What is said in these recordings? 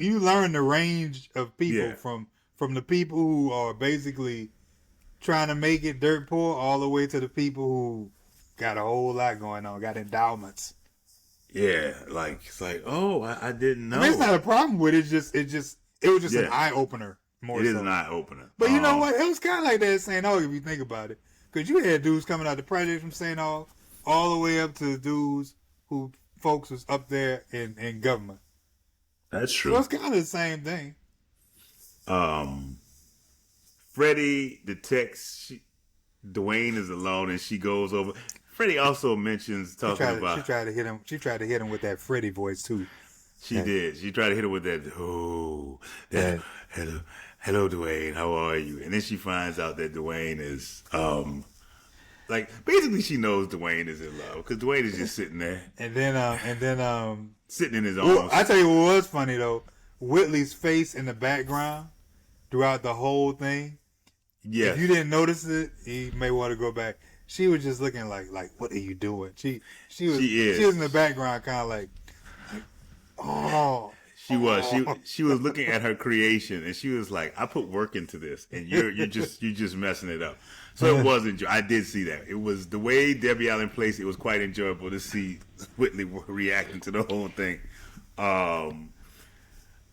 you learn the range of people Yeah, from the people who are basically trying to make it dirt poor all the way to the people who got a whole lot going on, got endowments. yeah. Like it's like, oh, I didn't I mean, it's know. not a problem with it. It was just an Yeah, eye opener more it is an so. eye opener. But you know what? It was kind of like that at St. Aug if you think about it, because you had dudes coming out the project from St. Aug all the way up to dudes who folks was up there in government. That's So true. it's kind of the same thing. Um, Freddie detects Dwayne is alone, and she goes over. Freddie also mentions talking She about. tried to hit him. She tried to hit him with that Freddie voice too. She That, did. She tried to hit him with that. Oh, that that hello, Dwayne. How are you? And then she finds out that Dwayne is like basically she knows Dwayne is in love because Dwayne is just sitting there, and then sitting in his well, own. I tell you what was funny though. Whitley's face in the background throughout the whole thing. If Yes, you didn't notice it, you may want to go back. She was just looking like what are you doing? She was in the background kind of like oh She was. oh She was looking at her creation, and she was like, "I put work into this, and you're just messing it up." So it wasn't. I did see that. It was the way Debbie Allen placed it was quite enjoyable to see Whitley reacting to the whole thing. Um,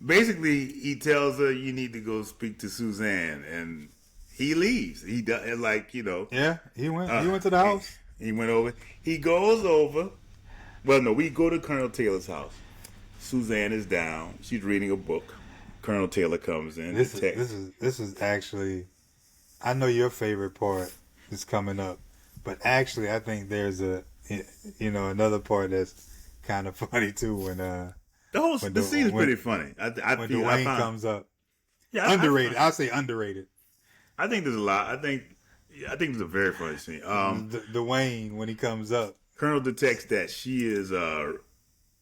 Basically, he tells her you need to go speak to Suzanne, and he leaves. He does like yeah. He Uh, went to the house. he went over. He goes over. Well, no, we go to Colonel Taylor's house. Suzanne is down. She's reading a book. Colonel Taylor comes in. This is actually I know your favorite part is coming up, but actually I think there's another part that's kind of funny too The scene is pretty funny. when Dwayne comes up. Yeah, Underrated. I'll say underrated. I think there's a lot. I think it's a very funny scene. Dwayne when he comes up. Colonel detects that she is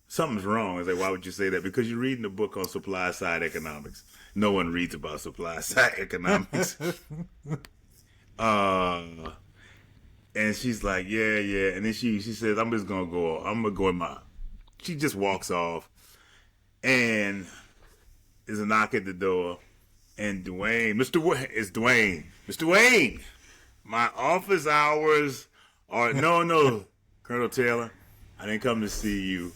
something's wrong. I was like, why would you say that? Because you're reading a book on supply side economics. No one reads about supply side economics. uh, and she's like, yeah, yeah. And then she says, I'm gonna go in my. She just walks off, and there's a knock at the door, and Mr. Wayne, my office hours are no, Colonel Taylor. I didn't come to see you.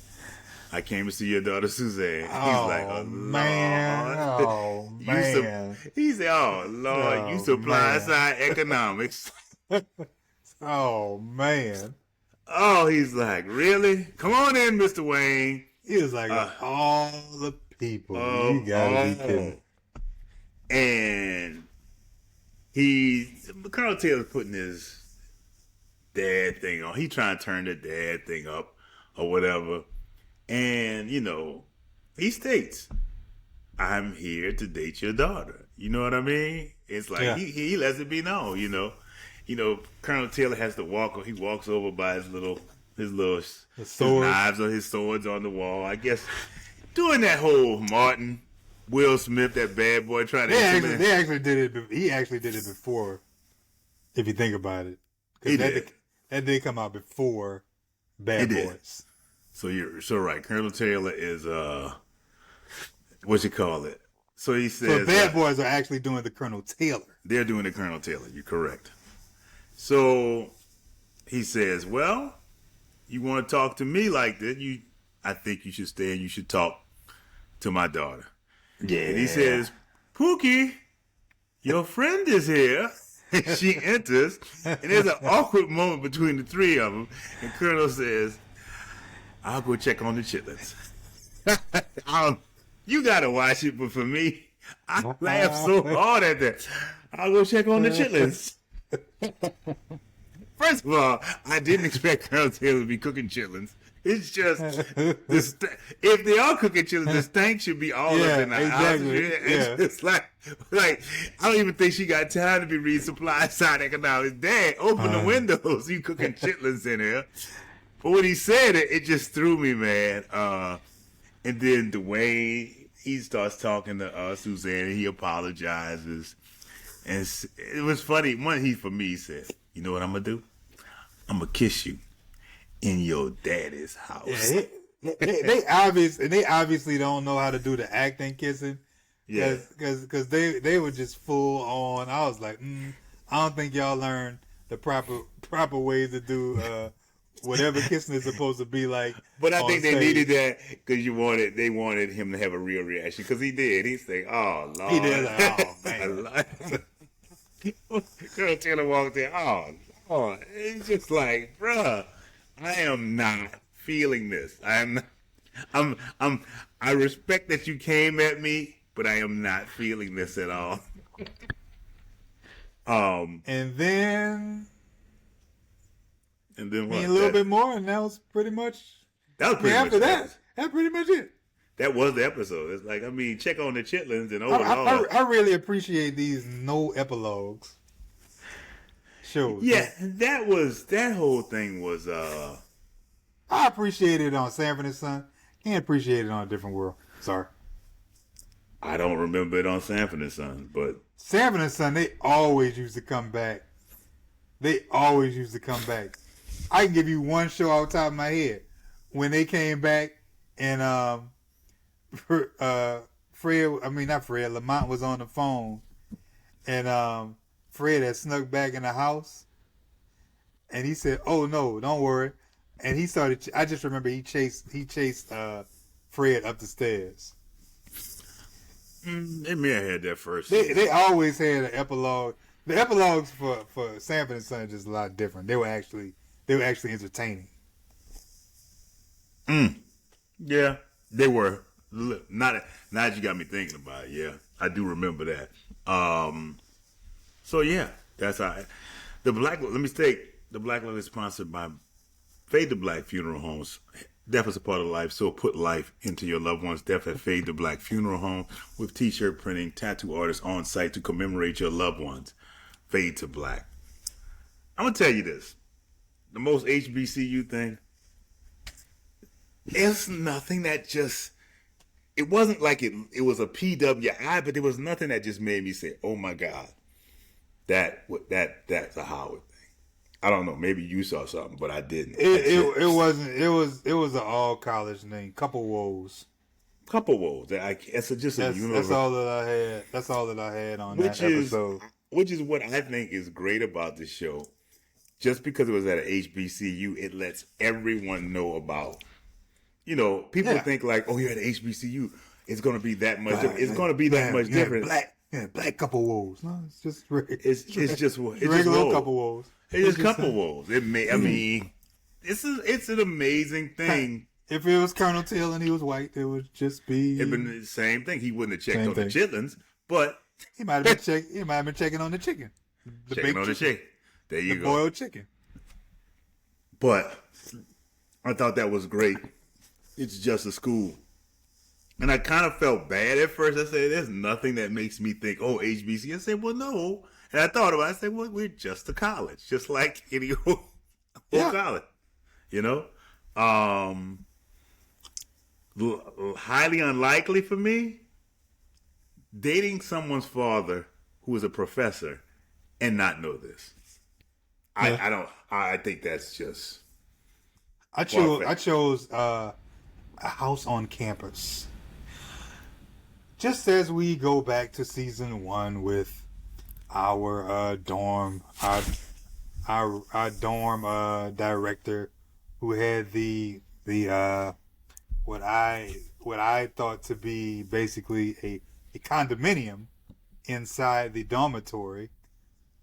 I came to see your daughter Suzanne. He's like, oh man, Lord. oh man, He said, oh Lord, you oh supply man, side economics. oh man. Oh, he's like, really? Come on in, Mr. Wayne. He was like all the people. You gotta be kidding. And Colonel Taylor's putting his dad thing on. He trying to turn the dad thing up or whatever. And, he states, I'm here to date your daughter. You know what I mean? It's like he lets it be known, Colonel Taylor has to walk. He walks over by his knives or his swords on the wall. I guess doing that whole Martin, Will Smith, that bad boy trying to. They actually did it. He actually did it before. If you think about it, He did. That did come out before Bad Boys. So you're so right. Colonel Taylor is what you call it. So he says So Bad Boys are actually doing the Colonel Taylor. They're doing the Colonel Taylor. You're correct. So he says, well, you want to talk to me like this? I think you should stay and you should talk to my daughter. Yeah. And he says, Pookie, your friend is here. She enters, and there's an awkward moment between the three of them. And Colonel says, I'll go check on the chitlins. You got to watch it, but for me, I laughed so hard at that. I'll go check on the chitlins. First of all, I didn't expect Colonel Taylor to be cooking chitlins. It's just, if they are cooking chitlins, the stank should be all up in the house. It's like, I don't even think she got time to be reading supply side economics. Dad, open the windows. You cooking chitlins in here. But when he said it, it just threw me, man. And then Dwayne, he starts talking to Suzanne, and he apologizes. And it was funny. For me, he said, you know what I'm going to do? I'm going to kiss you in your daddy's house. Yeah, they obviously don't know how to do the acting kissing. Yeah. Because they were just full on. I was like, I don't think y'all learned the proper ways to do whatever kissing is supposed to be like. But I think they stage. needed that because they wanted him to have a real reaction because he did. He said, "Oh Lord," He did like, oh man. Girl Taylor walked in. Oh Lord, it's just like, bruh, I am not feeling this. I respect that you came at me, but I am not feeling this at all. And then what? a little bit more, and that was pretty much. That was pretty much after that. That's pretty much it. That was the episode. It's like, I mean, check on the chitlins and overall. I really appreciate these no epilogues shows. Yeah, that whole thing was. I appreciate it on Sanford and Son. Can't appreciate it on A Different World. Sorry. I don't remember it on Sanford and Son, but Sanford and Son, they always used to come back. I can give you one show off the top of my head. When they came back and Lamont was on the phone and Fred had snuck back in the house and he said, "Oh no, don't worry." And he started, I just remember he chased Fred up the stairs. They may have had that first. They always had an epilogue. The epilogues for Sanford and Son are just a lot different. They were actually entertaining. Yeah, they were. Not that you got me thinking about it. Yeah, I do remember that. So yeah, that's how. The Blacklog is sponsored by Fade to Black Funeral Homes. Death is a part of life, so put life into your loved one's death at Fade to Black Funeral Home with t-shirt printing, tattoo artists on site to commemorate your loved ones. Fade to Black. I'm going to tell you this. The most HBCU thing, it's nothing that just, it wasn't like it was a PWI, but there was nothing that just made me say, oh my God, that's a Howard thing. I don't know. Maybe you saw something, but I didn't. It wasn't. It was an all college name. Couple woes. It's just a universal. That's all that I had. That's all that I had on that episode. Which is what I think is great about this show. Just because it was at an HBCU, it lets everyone know about. You know, people think like, oh, you're at an HBCU. It's going to be that much. It's going to be that much different. Black couple woes. No, it's just regular couple woes. It's just couple woes. I mean, it's an amazing thing. If it was Colonel Till and he was white, it would just be. It'd been the same thing. He wouldn't have checked on the chitlins, but he might have been checking on the chicken. Checking on the chicken. There you go. The boiled chicken. But I thought that was great. It's just a school. And I kind of felt bad at first. I said, there's nothing that makes me think, oh, HBC. I said, well, no. And I thought about it. I said, well, we're just a college. Just like any old college. You know? Highly unlikely for me, dating someone's father who is a professor and not know this. Yeah. I think that's just. I chose a house on campus. Just as we go back to season 1 with our dorm director who had the what I thought to be basically a condominium inside the dormitory.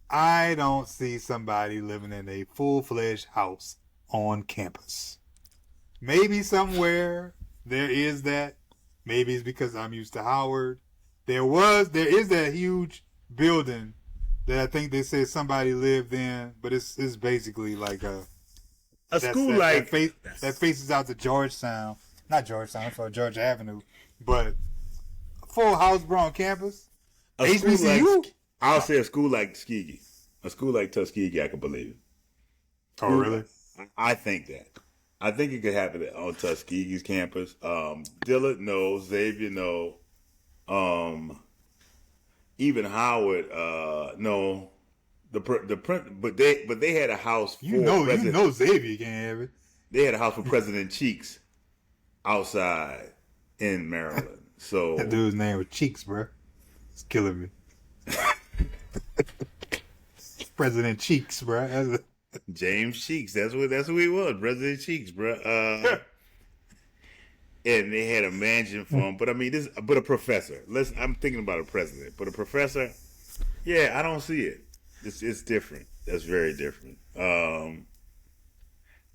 I don't see somebody living in a full-fledged house on campus. Maybe somewhere there is that. Maybe it's because I'm used to Howard. There is that huge building that I think they said somebody lived in, but it's basically like a school that faces out to Georgetown. Not Georgetown, for Georgia Avenue, but a full house, bro, on campus. HBCU? I'll say a school like Tuskegee. A school like Tuskegee, I can believe it. Oh, really? I think that. I think it could happen on Tuskegee's campus. Dillard, no. Xavier, no. Even Howard, no. But they had a house for Xavier can't have it. They had a house for President Cheeks. outside in Maryland. So That dude's name was Cheeks, bro. It's killing me. President Cheeks, bro. James Cheeks, that's who he was, President Cheeks, bro. And they had a mansion for him, but I mean, but a professor. I'm thinking about a president, but a professor. Yeah, I don't see it. It's different. That's very different.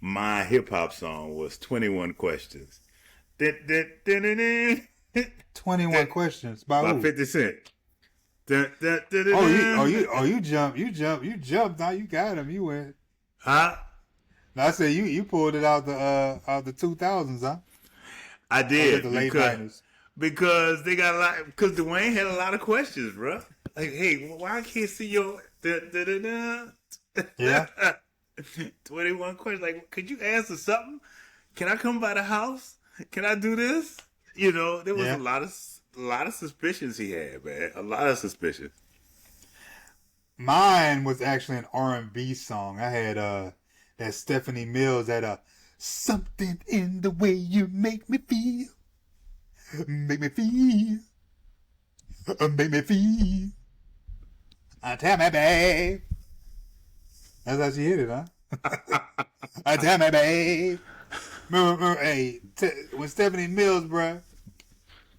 My hip hop song was 21 Questions. 21 Questions by who? 50 Cent. You jumped. Now you got him. You went. Huh? Now I said you pulled it out the 2000s, huh? I did the late 90s. Because they got a lot. Because Dwayne had a lot of questions, bro. Like, hey, why I can't see your Yeah. 21 questions. Like, could you answer something? Can I come by the house? Can I do this? You know, there was a lot of suspicions he had, man. A lot of suspicions. Mine was actually an R&B song. I had that Stephanie Mills that something in the way you make me feel. Make me feel. Make me feel. Tell me, babe. That's how she hit it, huh? Tell me, babe. Remember, hey, when Stephanie Mills, bruh,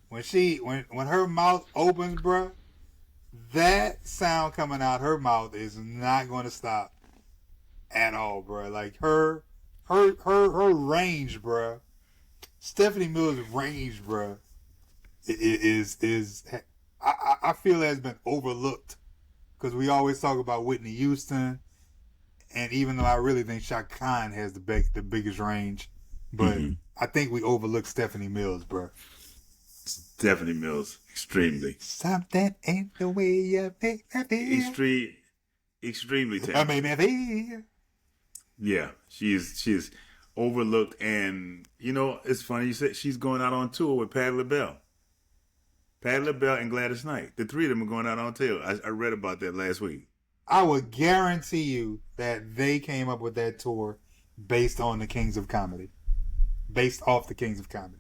when her mouth opens, bruh, that sound coming out her mouth is not going to stop at all, bruh. Like her range, bruh. Stephanie Mills' range, bruh, is I feel has been overlooked because we always talk about Whitney Houston, and even though I really think Shaka Khan has the biggest range, but I think we overlook Stephanie Mills, bruh. Stephanie Mills, extremely. Something in the way you make me feel. Extremely talented. I made me feel. Yeah, she is overlooked, and you know it's funny you said she's going out on tour with Patti LaBelle. Patti LaBelle and Gladys Knight. The three of them are going out on tour. I read about that last week. I would guarantee you that they came up with that tour based on the Kings of Comedy. Based off the Kings of Comedy.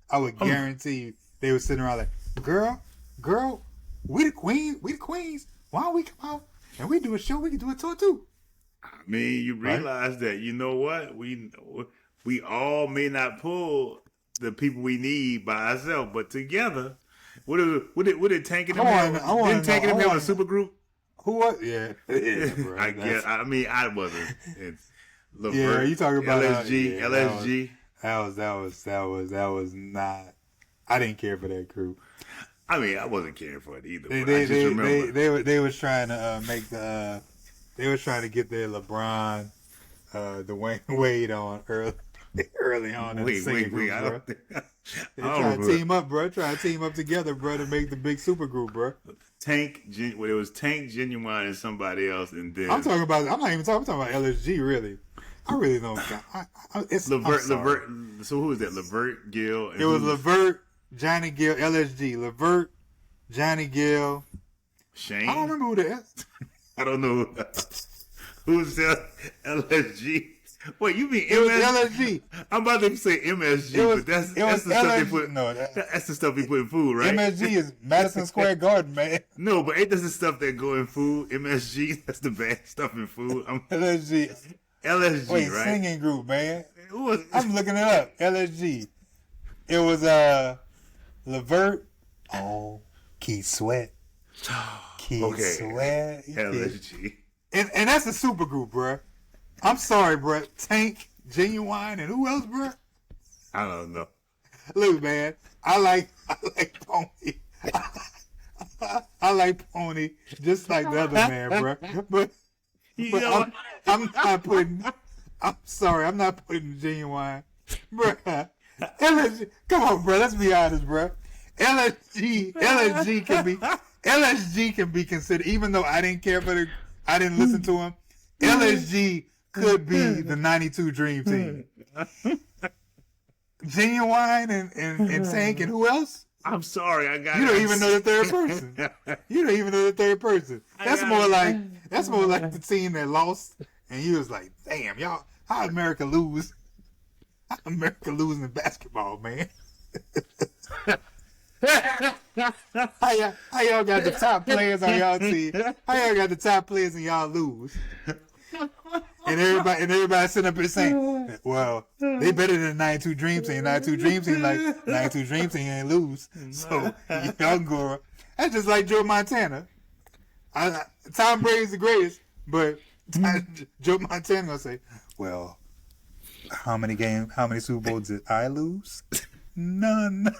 I would guarantee you they were sitting around like, girl, we the queens. Why don't we come out and we do a show? We can do a tour too. I mean, you realize that, you know what? We all may not pull the people we need by ourselves, but together, would it Tank and them have? Didn't Tank and them have a super group? Who was? Yeah, bro, I guess. I mean, I wasn't. It's Levert, yeah, you talking about LSG. That was not. I didn't care for that group. I mean, I wasn't caring for it either. They was trying to make the. They was trying to get their LeBron, Dwayne Wade on early on in the singing group, bro. They trying to team up, bro. Trying to team up together, bro, to make the big super group, bro. It was Tank, Genuine, and somebody else, and then I'm not even talking. I'm talking about LSG. Really, I really don't. It's Levert. So who was that? Levert, Gill. It was Levert, Johnny Gill, LSG. Levert, Johnny Gill. Shane. I don't remember who that is. I don't know who's LSG. Wait, you mean it MSG? was LSG. I'm about to say MSG, but that's the stuff they put. No, that's the stuff they put in food, right? MSG is Madison Square Garden, man. No, but ain't that the stuff that go in food? MSG, that's the bad stuff in food. LSG. LSG, right? Singing group, man. Who was? I'm looking it up. LSG. It was Levert. Oh, Keith Sweat. Keith Sweat. LSG. And that's a super group, bruh. I'm sorry, bruh. Tank, Genuine, and who else, bruh? I don't know. Look, man, I like Pony. I like Pony just like the other man, bruh. But I'm not putting. I'm sorry, I'm not putting Genuine, bruh. LSG, come on, bruh. Let's be honest, bruh. LSG can be considered, even though I didn't care for I didn't listen to him. LSG could be the 92 Dream Team. Genuine and Tank and who else? I'm sorry, I got. You don't even know the third person. You don't even know the third person. That's more like the team that lost, and you was like, "Damn, y'all, how America lose? America losing in basketball, man. How y'all got the top players on y'all team? How y'all got the top players and y'all lose? And everybody sitting up here saying, well, they better than 92 Dream Team. 92 Dream Team like 92 Dream Team ain't lose. So y'all go. That's just like Joe Montana. Tom Brady's the greatest, but Joe Montana gonna say, well, how many Super Bowls did I lose? None.